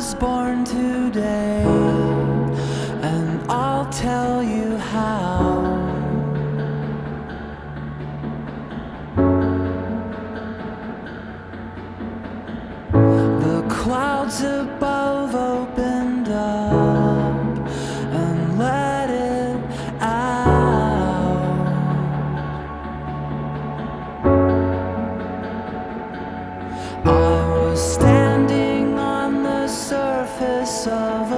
was born today, and I'll tell you how. The clouds above opened up and let it out. I was standing on the surface of